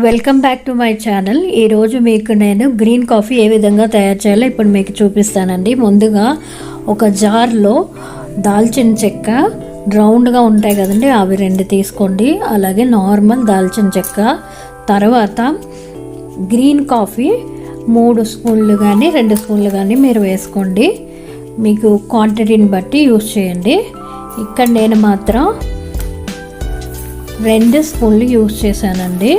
Welcome back to my channel. ఈరోజు మీకు నేను గ్రీన్ కాఫీ ఏ విధంగా తయారు చేయాలో ఇప్పుడు మీకు చూపిస్తానండి. ముందుగా ఒక జార్లో దాల్చిన చెక్క రౌండ్గా ఉంటాయి కదండి, అవి 2 తీసుకోండి. అలాగే నార్మల్ దాల్చిన చెక్క, తర్వాత గ్రీన్ కాఫీ 3 స్పూన్లు కానీ 2 స్పూన్లు కానీ మీరు వేసుకోండి. మీకు క్వాంటిటీని బట్టి యూజ్ చేయండి. ఇక్కడ నేను మాత్రం 2 స్పూన్లు యూజ్ చేశానండి.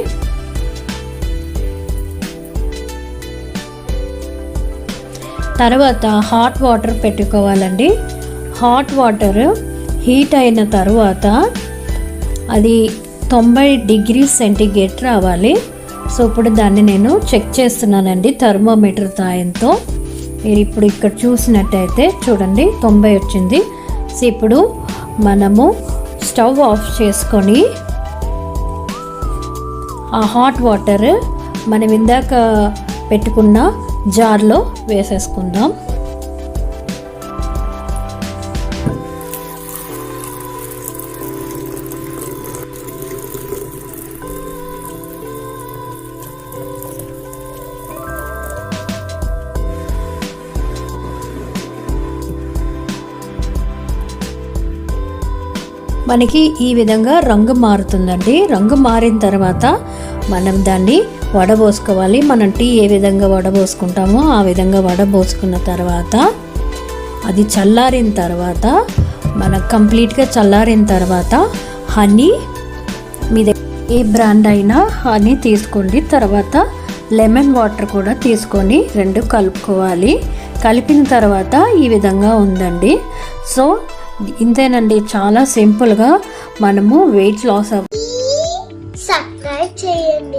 తర్వాత హాట్ వాటర్ పెట్టుకోవాలండి. హాట్ వాటర్ హీట్ అయిన తర్వాత అది 90 డిగ్రీ సెంటీగ్రేడ్ రావాలి. సో ఇప్పుడు దాన్ని నేను చెక్ చేస్తున్నానండి థర్మోమీటర్ సాయంతో. మీరు ఇప్పుడు ఇక్కడ చూసినట్టయితే చూడండి 90 వచ్చింది. సో ఇప్పుడు మనము స్టవ్ ఆఫ్ చేసుకొని ఆ హాట్ వాటర్ మనం ఇందాక పెట్టుకున్న జార్లో వేసేసుకుందాం. మనకి ఈ విధంగా రంగు మారుతుందండి. రంగు మారిన తర్వాత మనం దాన్ని వడబోసుకోవాలి. మనం టీ ఏ విధంగా వడబోసుకుంటామో ఆ విధంగా వడబోసుకున్న తర్వాత అది చల్లారిన తర్వాత మనకు కంప్లీట్గా చల్లారిన తర్వాత హనీ, మీ దగ్గర ఏ బ్రాండ్ అయినా హనీ తీసుకోండి. తర్వాత లెమన్ వాటర్ కూడా తీసుకొని 2 కలుపుకోవాలి. కలిపిన తర్వాత ఈ విధంగా ఉందండి. సో ఇంతేనండి, చాలా సింపుల్గా మనము వెయిట్ లాస్ సబ్స్క్రైబ్ చేయండి.